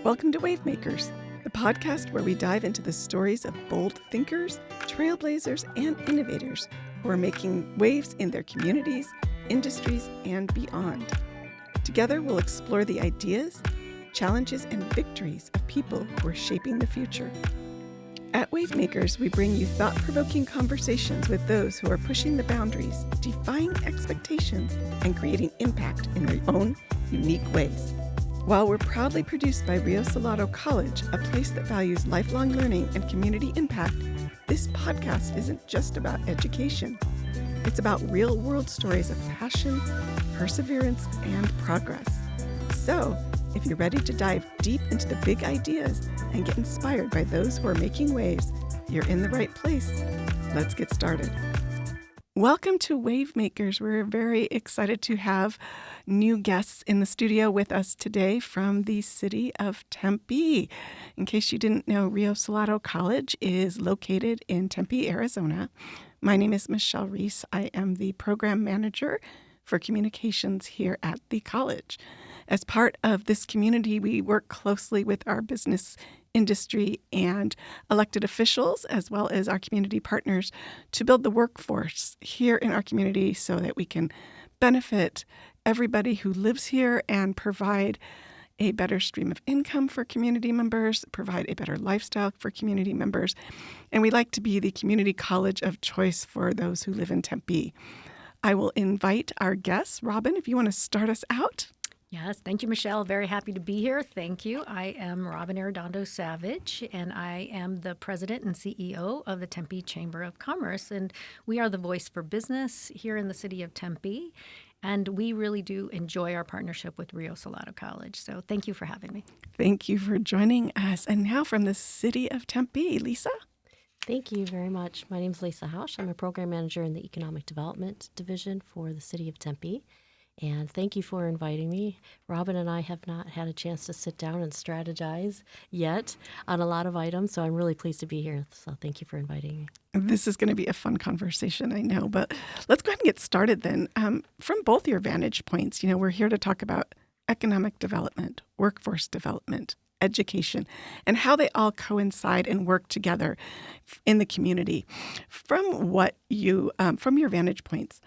Welcome to Wavemakers, the podcast where we dive into the stories of bold thinkers, trailblazers, and innovators who are making waves in their communities, industries, and beyond. Together, we'll explore the ideas, challenges, and victories of people who are shaping the future. At Wavemakers, we bring you thought-provoking conversations with those who are pushing the boundaries, defying expectations, and creating impact in their own unique ways. While we're proudly produced by Rio Salado College, a place that values lifelong learning and community impact, this podcast isn't just about education. It's about real-world stories of passion, perseverance, and progress. So, if you're ready to dive deep into the big ideas and get inspired by those who are making waves, you're in the right place. Let's get started. Welcome to Wavemakers. We're very excited to have new guests in the studio with us today from the City of Tempe. In case you didn't know, Rio Salado College is located in Tempe, Arizona. My name is Michelle Reese. I am the program manager for communications here at the college. As part of this community, we work closely with our business industry and elected officials, as well as our community partners, to build the workforce here in our community so that we can benefit everybody who lives here and provide a better stream of income for community members, provide a better lifestyle for community members. And we like to be the community college of choice for those who live in Tempe. I will invite our guests. Robin, if you want to start us out. Yes, thank you, Michelle. Very happy to be here. Thank you. I am Robin Arredondo-Savage, and I am the president and CEO of the Tempe Chamber of Commerce. And we are the voice for business here in the City of Tempe. And we really do enjoy our partnership with Rio Salado College. So thank you for having me. Thank you for joining us. And now from the City of Tempe, Lisa. Thank you very much. My name is Lisa Hausz. I'm a program manager in the Economic Development Division for the City of Tempe. And thank you for inviting me. Robin and I have not had a chance to sit down and strategize yet on a lot of items, so I'm really pleased to be here. So thank you for inviting me. This is going to be a fun conversation, I know, but let's go ahead and get started then. From both your vantage points, we're here to talk about economic development, workforce development, education, and how they all coincide and work together in the community. From your vantage points,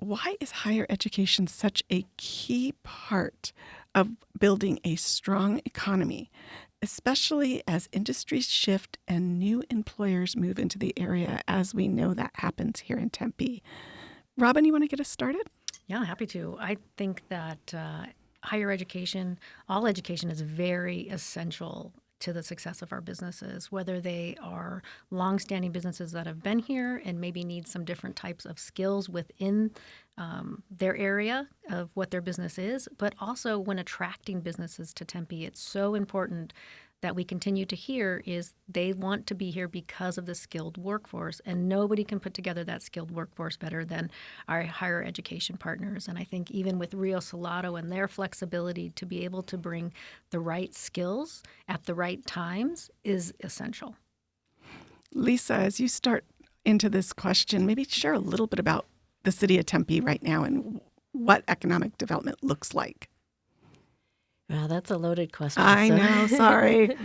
why is higher education such a key part of building a strong economy, especially as industries shift and new employers move into the area, as we know that happens here in Tempe? Robin, you want to get us started? Yeah, happy to. I think that higher education, all education is very essential to the success of our businesses, whether they are longstanding businesses that have been here and maybe need some different types of skills within their area of what their business is. But also when attracting businesses to Tempe, it's so important that we continue to hear is they want to be here because of the skilled workforce, and nobody can put together that skilled workforce better than our higher education partners. And I think even with Rio Salado and their flexibility to be able to bring the right skills at the right times is essential. Lisa, as you start into this question, maybe share a little bit about the City of Tempe right now and what economic development looks like. Wow, that's a loaded question. I know, sorry.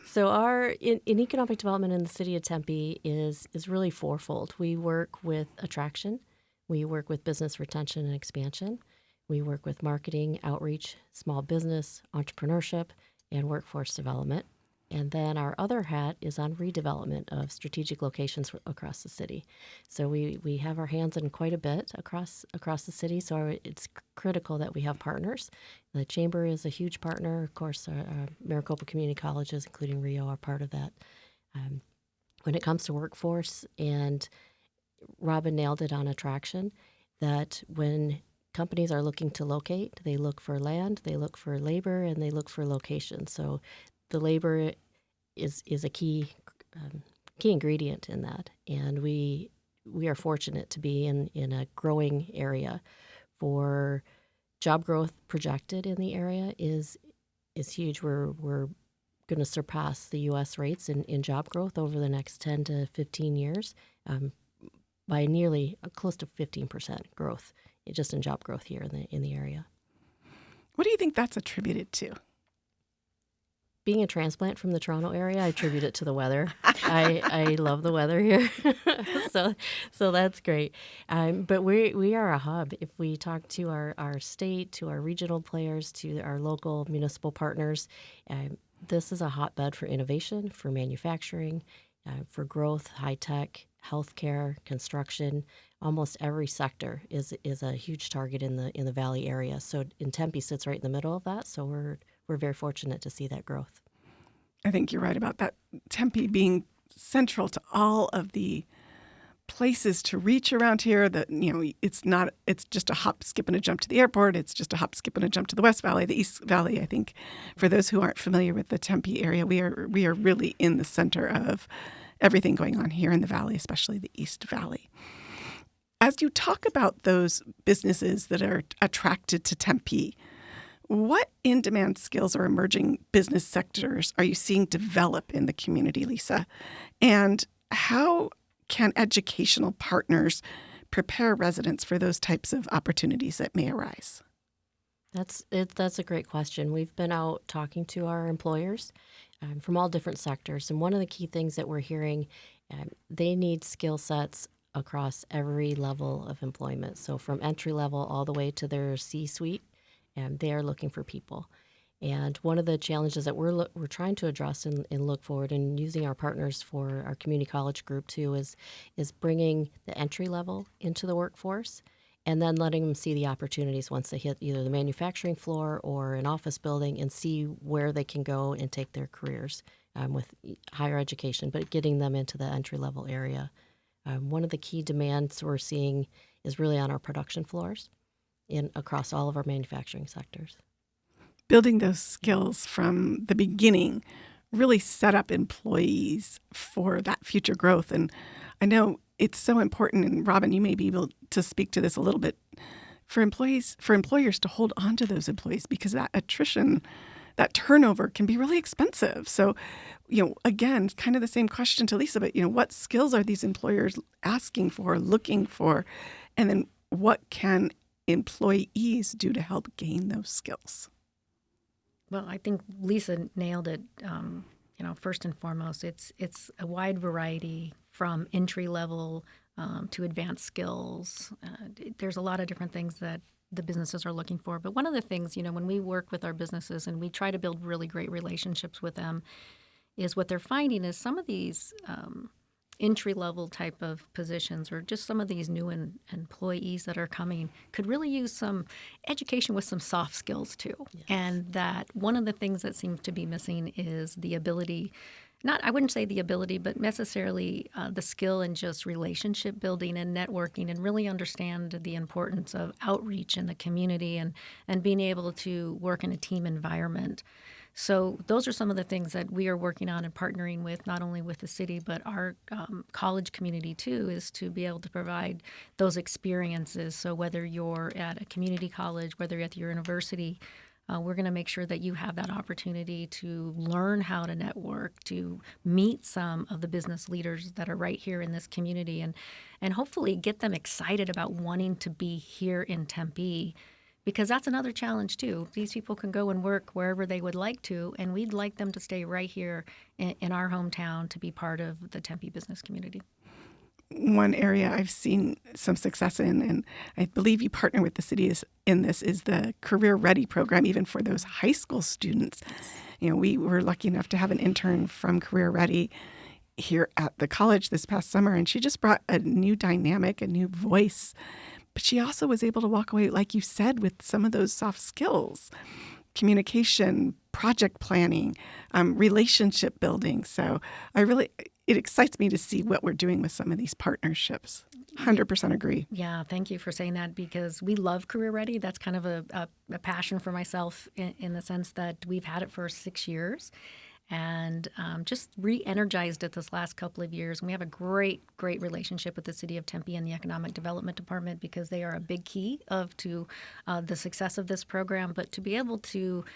So in economic development in the City of Tempe is really fourfold. We work with attraction, we work with business retention and expansion, we work with marketing, outreach, small business, entrepreneurship, and workforce development. And then our other hat is on redevelopment of strategic locations across the city. So we have our hands in quite a bit across the city. So it's critical that we have partners. The Chamber is a huge partner. Of course, our Maricopa Community Colleges, including Rio, are part of that. When it comes to workforce, and Robin nailed it on attraction, that when companies are looking to locate, they look for land, they look for labor, and they look for location. So the labor is a key ingredient in that, and we are fortunate to be in a growing area. For job growth projected in the area is huge. We're going to surpass the U.S. rates in job growth over the next 10 to 15 years by nearly close to 15% growth just in job growth here in the area. What do you think that's attributed to? being a transplant from the Toronto area, I attribute it to the weather. I love the weather here, so that's great. But we are a hub. If we talk to our state, to our regional players, to our local municipal partners, this is a hotbed for innovation, for manufacturing, for growth, high tech, healthcare, construction. Almost every sector is a huge target in the Valley area. So Tempe sits right in the middle of that. So we're very fortunate to see that growth. I think you're right about that. Tempe being central to all of the places to reach around here. That it's just a hop, skip, and a jump to the airport. It's just a hop, skip, and a jump to the West Valley, the East Valley. I think for those who aren't familiar with the Tempe area, we are really in the center of everything going on here in the Valley, especially the East Valley. As you talk about those businesses that are attracted to Tempe, what in-demand skills or emerging business sectors are you seeing develop in the community, Lisa? And how can educational partners prepare residents for those types of opportunities that may arise? That's a great question. We've been out talking to our employers from all different sectors, and one of the key things that we're hearing, they need skill sets across every level of employment. So from entry level all the way to their C-suite, and they are looking for people. And one of the challenges that we're trying to address and look forward and using our partners for our community college group too is bringing the entry level into the workforce and then letting them see the opportunities once they hit either the manufacturing floor or an office building and see where they can go and take their careers with higher education, but getting them into the entry level area. One of the key demands we're seeing is really on our production floors across all of our manufacturing sectors. Building those skills from the beginning really set up employees for that future growth. And I know it's so important, and Robin, you may be able to speak to this a little bit, for employers to hold on to those employees, because that attrition, that turnover can be really expensive. So, again, kind of the same question to Lisa, but, what skills are these employers asking for, looking for, and then what can employees do to help gain those skills? Well, I think Lisa nailed it. First and foremost, it's a wide variety from entry level to advanced skills. There's a lot of different things that the businesses are looking for. But one of the things, when we work with our businesses and we try to build really great relationships with them, is what they're finding is some of these entry-level type of positions or just some of these new employees that are coming could really use some education with some soft skills too. Yes. And that one of the things that seems to be missing is the ability, I wouldn't say the ability, but necessarily the skill in just relationship building and networking and really understand the importance of outreach in the community and being able to work in a team environment. So those are some of the things that we are working on and partnering with, not only with the city, but our college community too, is to be able to provide those experiences. So whether you're at a community college, whether you're at your university, we're going to make sure that you have that opportunity to learn how to network, to meet some of the business leaders that are right here in this community, and hopefully get them excited about wanting to be here in Tempe. Because that's another challenge, too. These people can go and work wherever they would like to, and we'd like them to stay right here in our hometown to be part of the Tempe business community. One area I've seen some success in, and I believe you partner with the city in this, is the Career Ready program, even for those high school students. We were lucky enough to have an intern from Career Ready here at the college this past summer, and she just brought a new dynamic, a new voice. But she also was able to walk away, like you said, with some of those soft skills, communication, project planning, relationship building. So it excites me to see what we're doing with some of these partnerships. 100% agree. Yeah, thank you for saying that, because we love Career Ready. That's kind of a passion for myself in the sense that we've had it for 6 years. And just re-energized it this last couple of years. And we have a great relationship with the City of Tempe and the Economic Development Department, because they are a big key to the success of this program. But to be able to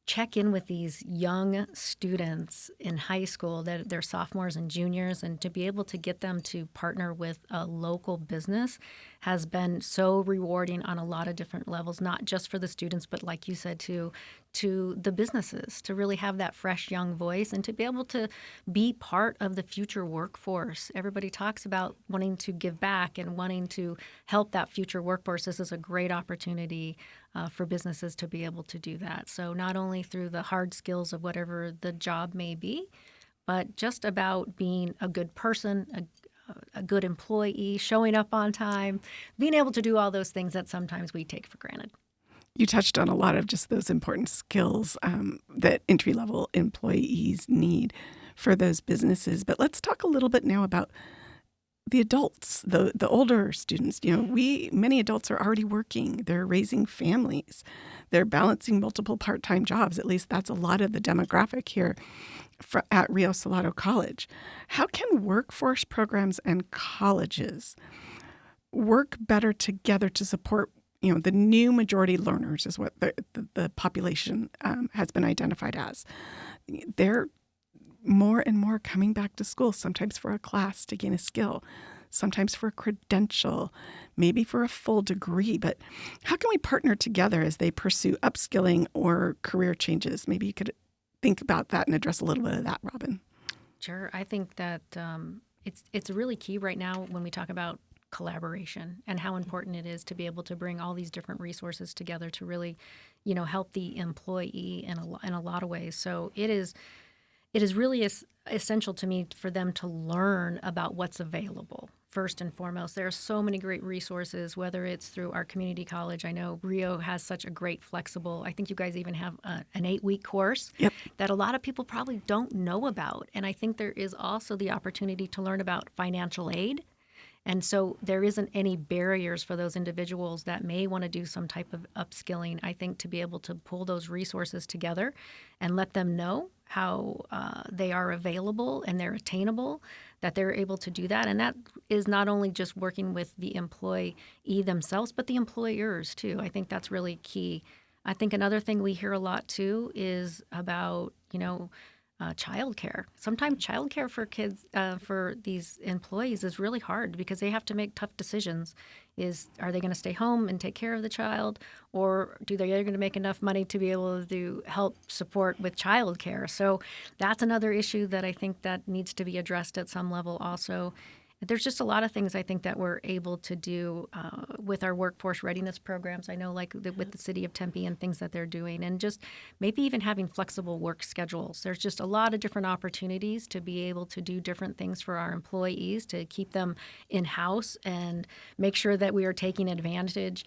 check in with these young students in high school that they're sophomores and juniors, and to be able to get them to partner with a local business has been so rewarding on a lot of different levels, not just for the students, but like you said, to the businesses, to really have that fresh young voice and to be able to be part of the future workforce. Everybody talks about wanting to give back and wanting to help that future workforce. This is a great opportunity for businesses to be able to do that. So not only through the hard skills of whatever the job may be, but just about being a good person, a good employee, showing up on time, being able to do all those things that sometimes we take for granted. You touched on a lot of just those important skills that entry-level employees need for those businesses. But let's talk a little bit now about the adults, the older students. Many adults are already working. They're raising families. They're balancing multiple part-time jobs. At least that's a lot of the demographic here at Rio Salado College. How can workforce programs and colleges work better together to support the new majority learners is what the population has been identified as? They're more and more coming back to school, sometimes for a class to gain a skill, sometimes for a credential, maybe for a full degree. But how can we partner together as they pursue upskilling or career changes? Maybe you could think about that and address a little bit of that, Robin. Sure. I think that it's really key right now when we talk about collaboration and how important it is to be able to bring all these different resources together to really, help the employee in a lot of ways. So it is really essential to me for them to learn about what's available. First and foremost, there are so many great resources, whether it's through our community college. I know Rio has such a great flexible, I think you guys even have an 8-week course that a lot of people probably don't know about. And I think there is also the opportunity to learn about financial aid. And so there isn't any barriers for those individuals that may want to do some type of upskilling. I think to be able to pull those resources together and let them know how they are available and they're attainable, that they're able to do that. And that is not only just working with the employee themselves, but the employers too. I think that's really key. I think another thing we hear a lot too is about, childcare. Sometimes childcare for kids, for these employees, is really hard because they have to make tough decisions. Are they going to stay home and take care of the child, or are they going to make enough money to be able to help support with childcare? So that's another issue that I think that needs to be addressed at some level also. There's just a lot of things I think that we're able to do with our workforce readiness programs. I know with the City of Tempe and things that they're doing, and just maybe even having flexible work schedules. There's just a lot of different opportunities to be able to do different things for our employees, to keep them in-house and make sure that we are taking advantage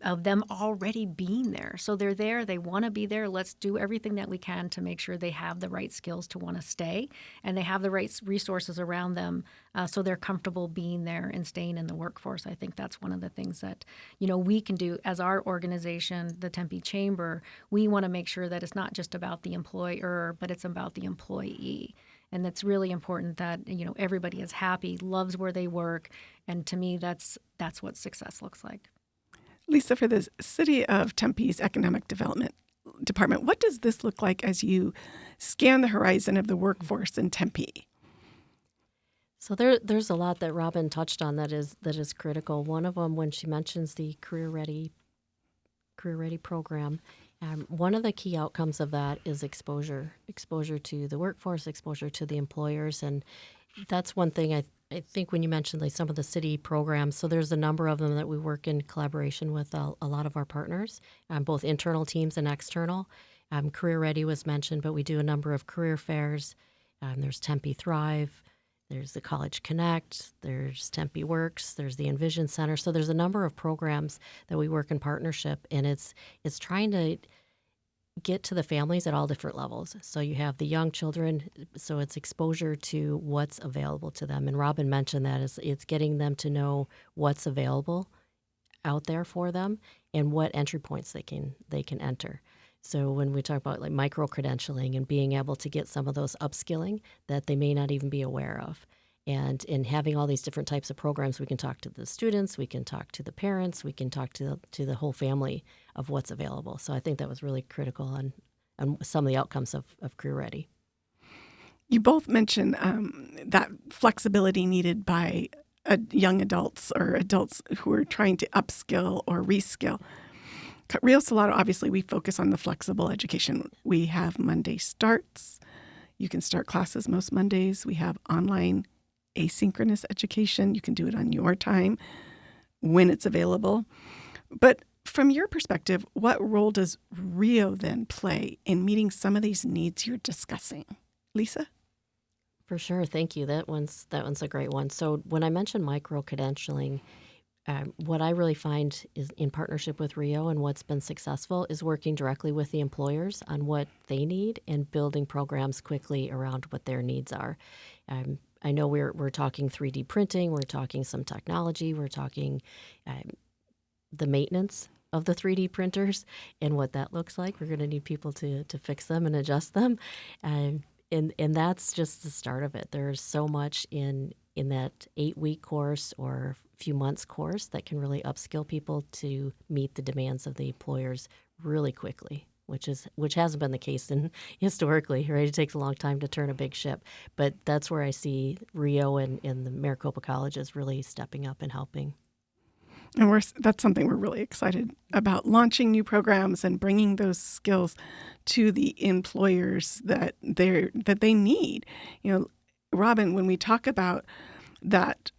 of them already being there. So they're there, they want to be there. Let's do everything that we can to make sure they have the right skills to want to stay and they have the right resources around them so they're comfortable being there and staying in the workforce. I think that's one of the things that, we can do as our organization, the Tempe Chamber. We want to make sure that it's not just about the employer, but it's about the employee. And it's really important that, everybody is happy, loves where they work. And to me, that's what success looks like. Lisa, for the City of Tempe's Economic Development Department, what does this look like as you scan the horizon of the workforce in Tempe? So there's a lot that Robin touched on that is critical. One of them, when she mentions the Career Ready program, one of the key outcomes of that is exposure to the workforce, exposure to the employers, and that's one thing I think when you mentioned some of the city programs, so there's a number of them that we work in collaboration with a lot of our partners, both internal teams and external. Career Ready was mentioned, but we do a number of career fairs. There's Tempe Thrive, there's the College Connect, there's Tempe Works, there's the Envision Center. So there's a number of programs that we work in partnership, and it's trying to get to the families at all different levels. So you have the young children, so it's exposure to what's available to them. And Robin mentioned that it's getting them to know what's available out there for them and what entry points they can enter. So when we talk about micro-credentialing and being able to get some of those upskilling that they may not even be aware of. And in having all these different types of programs, we can talk to the students, we can talk to the parents, we can talk to the whole family of what's available. So I think that was really critical and some of the outcomes of Career Ready. You both mentioned that flexibility needed by young adults or adults who are trying to upskill or reskill. At Rio Salado, obviously, we focus on the flexible education. We have Monday starts. You can start classes most Mondays. We have online asynchronous education. You can do it on your time when it's available. But from your perspective, what role does Rio then play in meeting some of these needs you're discussing? Lisa? For sure. Thank you. That one's a great one. So when I mentioned micro-credentialing, what I really find is in partnership with Rio and what's been successful is working directly with the employers on what they need and building programs quickly around what their needs are. I know we're talking 3D printing, we're talking some technology, we're talking the maintenance of the 3D printers and what that looks like. We're going to need people to fix them and adjust them. And that's just the start of it. There's so much in that 8-week course or few months course that can really upskill people to meet the demands of the employers really quickly, which hasn't been the case historically, right? It takes a long time to turn a big ship. But that's where I see Rio and the Maricopa colleges really stepping up and helping. And that's something we're really excited about, launching new programs and bringing those skills to the employers that they need. Robin, when we talk about that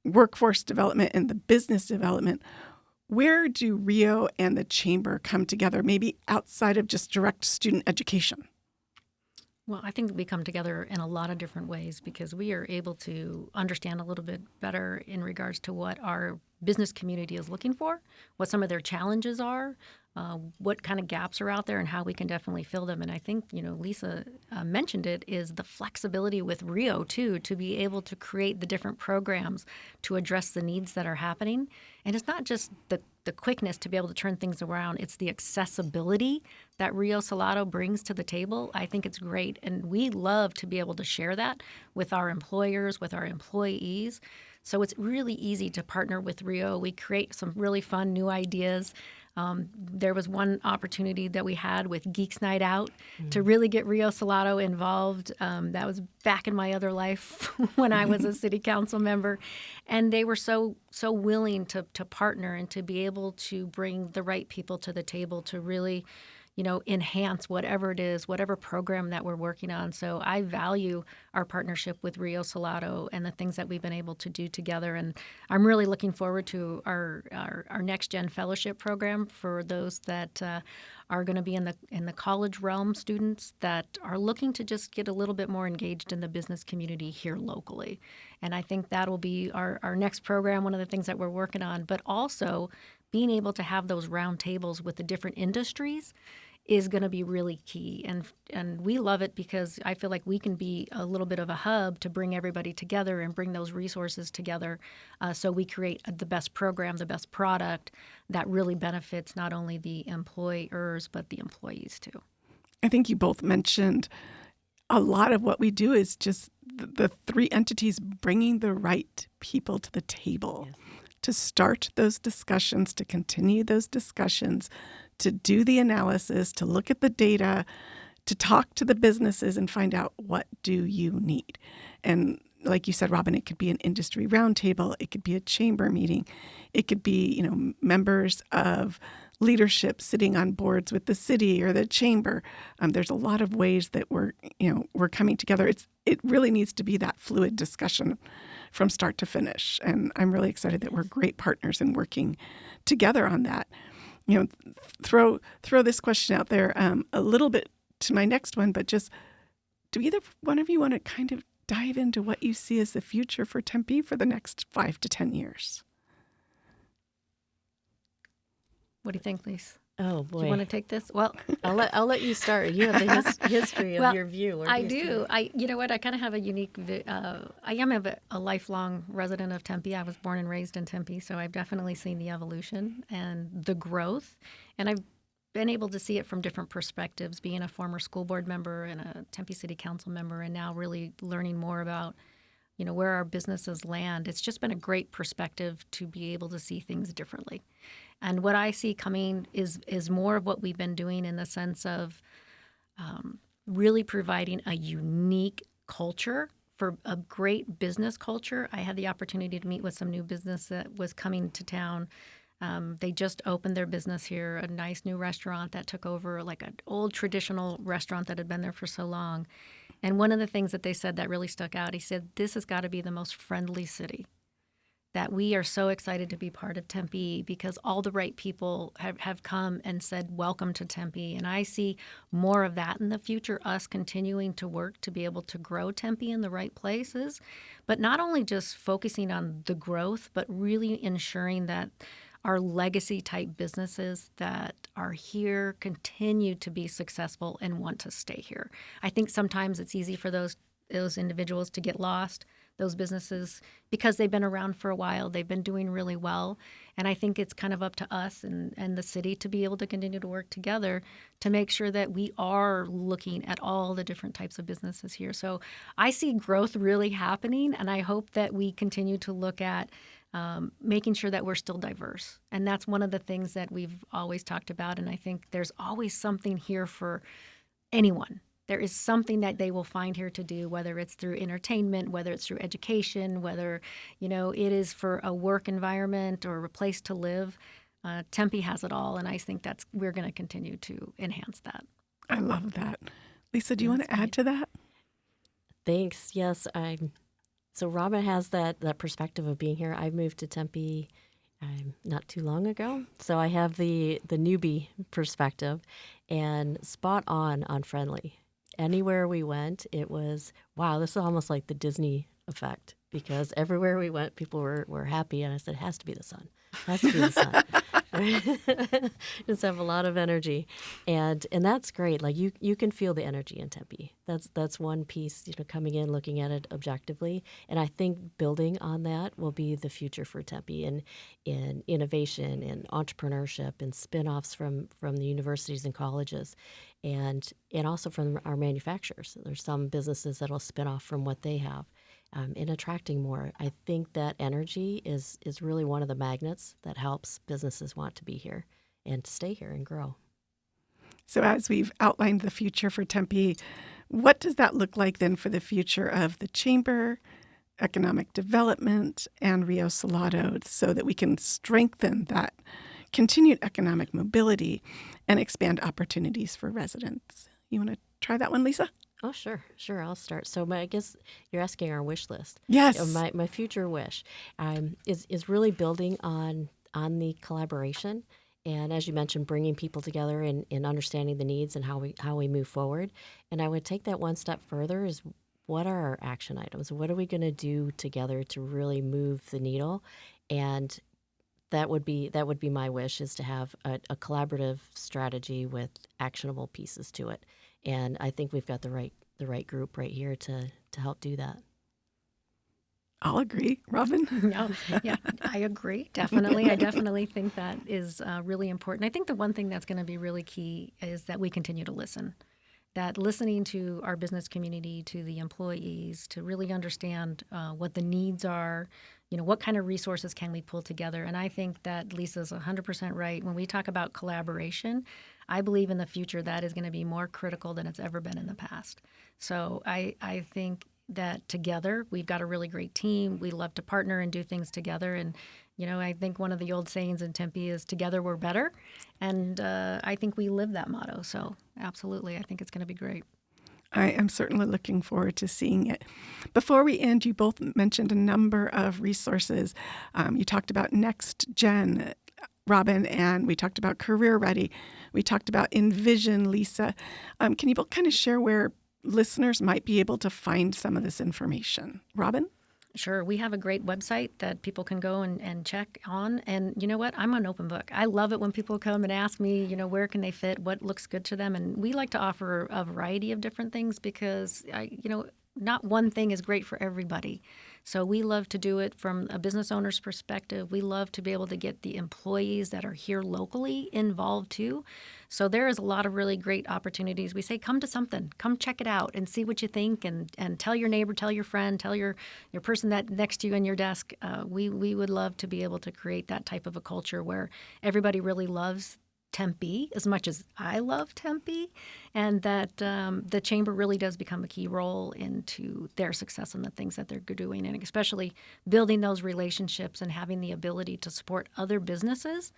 workforce development and the business development, where do Rio and the Chamber come together, maybe outside of just direct student education? Well, I think we come together in a lot of different ways because we are able to understand a little bit better in regards to what our business community is looking for, what some of their challenges are, what kind of gaps are out there, and how we can definitely fill them. And I think, Lisa mentioned it, is the flexibility with Rio, too, to be able to create the different programs to address the needs that are happening. And it's not just the quickness to be able to turn things around. It's the accessibility that Rio Salado brings to the table. I think it's great. And we love to be able to share that with our employers, with our employees. So it's really easy to partner with Rio. We create some really fun new ideas. There was one opportunity that we had with Geeks Night Out to really get Rio Salado involved. That was back in my other life when I was a city council member. And they were so willing to partner and to be able to bring the right people to the table to really enhance whatever it is, whatever program that we're working on. So I value our partnership with Rio Salado and the things that we've been able to do together. And I'm really looking forward to our Next Gen Fellowship program for those that are going to be in the college realm, students that are looking to just get a little bit more engaged in the business community here locally. And I think that will be our next program, one of the things that we're working on, but also being able to have those round tables with the different industries is going to be really key. And we love it because I feel like we can be a little bit of a hub to bring everybody together and bring those resources together so we create the best program, the best product that really benefits not only the employers but the employees too. I think you both mentioned a lot of what we do is just the three entities bringing the right people to the table. Yes. To start those discussions, to continue those discussions, to do the analysis, to look at the data, to talk to the businesses and find out what do you need. And like you said, Robin, it could be an industry roundtable, it could be a chamber meeting, it could be, members of leadership sitting on boards with the city or the chamber. There's a lot of ways that we're coming together. It really needs to be that fluid discussion from start to finish. And I'm really excited that we're great partners in working together on that. Throw this question out there a little bit to my next one, but just do either one of you want to kind of dive into what you see as the future for Tempe for the next 5 to 10 years? What do you think, Lisa? Oh boy! Do you want to take this? Well, I'll let you start. You have the history of your view. I do. You know what? I kind of have a unique. I am a lifelong resident of Tempe. I was born and raised in Tempe, so I've definitely seen the evolution and the growth, and I've been able to see it from different perspectives. Being a former school board member and a Tempe City Council member, and now really learning more about where our businesses land. It's just been a great perspective to be able to see things differently. And what I see coming is more of what we've been doing in the sense of really providing a unique culture for a great business culture. I had the opportunity to meet with some new business that was coming to town. They just opened their business here, a nice new restaurant that took over like an old traditional restaurant that had been there for so long. And one of the things that they said that really stuck out, he said, this has got to be the most friendly city. That we are so excited to be part of Tempe because all the right people have come and said, welcome to Tempe. And I see more of that in the future, us continuing to work to be able to grow Tempe in the right places, but not only just focusing on the growth, but really ensuring that our legacy type businesses that are here continue to be successful and want to stay here. I think sometimes it's easy for those individuals to get lost, those businesses, because they've been around for a while, they've been doing really well. And I think it's kind of up to us and the city to be able to continue to work together to make sure that we are looking at all the different types of businesses here. So I see growth really happening, and I hope that we continue to look at making sure that we're still diverse. And that's one of the things that we've always talked about. And I think there's always something here for anyone. There is something that they will find here to do, whether it's through entertainment, whether it's through education, whether, it is for a work environment or a place to live. Tempe has it all, and I think we're going to continue to enhance that. I love that. Lisa, do you want to add to that? Thanks. Yes, so Robin has that perspective of being here. I moved to Tempe not too long ago, so I have the newbie perspective, and spot on friendly. Anywhere we went, it was, wow, this is almost like the Disney effect, because everywhere we went, people were happy, and I said, it has to be the sun. It has to be the sun. Just have a lot of energy, and that's great. Like you can feel the energy in Tempe. That's one piece, coming in, looking at it objectively, and I think building on that will be the future for Tempe in innovation, in entrepreneurship, and spin-offs from the universities and colleges, and also from our manufacturers. There's some businesses that'll spin off from what they have. In attracting more. I think that energy is really one of the magnets that helps businesses want to be here and to stay here and grow. So as we've outlined the future for Tempe, what does that look like then for the future of the Chamber, economic development, and Rio Salado, so that we can strengthen that continued economic mobility and expand opportunities for residents? You want to try that one, Lisa? Oh, sure. I'll start. So I guess you're asking our wish list. Yes. My future wish is really building on the collaboration, and as you mentioned, bringing people together and understanding the needs and how we move forward. And I would take that one step further: is what are our action items? What are we going to do together to really move the needle? And that would be my wish, is to have a collaborative strategy with actionable pieces to it. And I think we've got the right group right here to help do that. I'll agree. Robin? No, yeah, I agree. Definitely. I definitely think that is really important. I think the one thing that's going to be really key is that we continue to listen. That listening to our business community, to the employees, to really understand what the needs are, what kind of resources can we pull together. And I think that Lisa's 100% right. When we talk about collaboration, I believe in the future that is going to be more critical than it's ever been in the past. So I think that together we've got a really great team. We love to partner and do things together. And, I think one of the old sayings in Tempe is together we're better. And I think we live that motto. So absolutely, I think it's going to be great. I am certainly looking forward to seeing it. Before we end, you both mentioned a number of resources. You talked about Next Gen, Robin, and we talked about Career Ready. We talked about Envision, Lisa. Can you both kind of share where listeners might be able to find some of this information? Robin? Sure. We have a great website that people can go and check on. And you know what? I'm an open book. I love it when people come and ask me, where can they fit, what looks good to them. And we like to offer a variety of different things because, not one thing is great for everybody. So we love to do it from a business owner's perspective. We love to be able to get the employees that are here locally involved too. So there is a lot of really great opportunities. We say, come to something, come check it out and see what you think, and tell your neighbor, tell your friend, tell your person that next to you on your desk. We would love to be able to create that type of a culture where everybody really loves Tempe as much as I love Tempe, and that the chamber really does become a key role into their success and the things that they're doing, and especially building those relationships and having the ability to support other businesses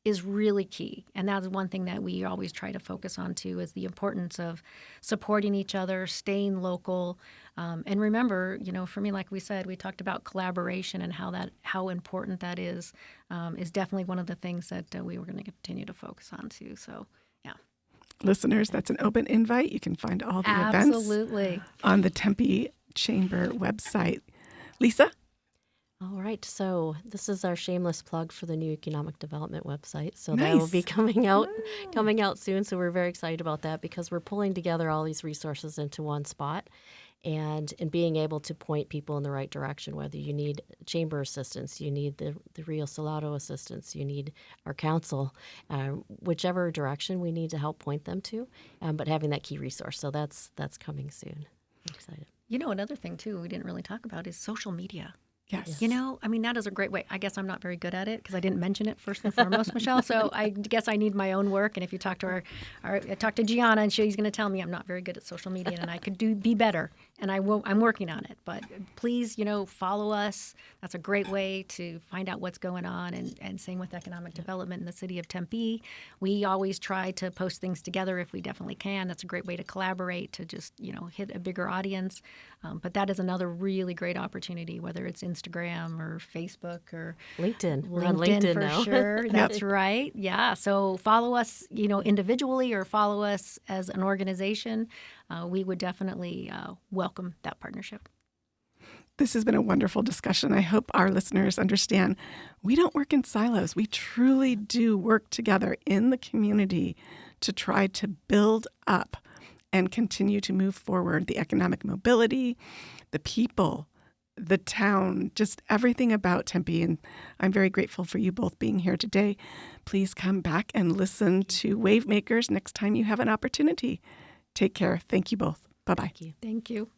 is really key. And that's one thing that we always try to focus on too, is the importance of supporting each other, staying local. And remember, for me, like we said, we talked about collaboration and how important that is definitely one of the things that we were going to continue to focus on too. So, yeah. Listeners, that's an open invite. You can find all the events on the Tempe Chamber website. Lisa? All right, so this is our shameless plug for the new economic development website. So Nice. that will be coming out soon. So we're very excited about that because we're pulling together all these resources into one spot, and being able to point people in the right direction. Whether you need chamber assistance, you need the Rio Salado assistance, you need our council, whichever direction we need to help point them to. But having that key resource, so that's coming soon. I'm excited. Another thing too we didn't really talk about is social media. Yes. That is a great way. I guess I'm not very good at it because I didn't mention it first and foremost, Michelle. So I guess I need my own work. And if you talk to I talked to Gianna, and she's going to tell me I'm not very good at social media, and I could be better. And I'm working on it. But please, follow us. That's a great way to find out what's going on. And same with economic development in the City of Tempe. We always try to post things together if we definitely can. That's a great way to collaborate, to just hit a bigger audience. But that is another really great opportunity, whether it's Instagram or Facebook or LinkedIn. We're on LinkedIn for now. sure. That's right. Yeah. So follow us, individually, or follow us as an organization. We would definitely welcome that partnership. This has been a wonderful discussion. I hope our listeners understand we don't work in silos. We truly do work together in the community to try to build up and continue to move forward the economic mobility, the people, the town, just everything about Tempe. And I'm very grateful for you both being here today. Please come back and listen to Wave Makers next time you have an opportunity. Take care. Thank you both. Bye-bye. Thank you. Thank you.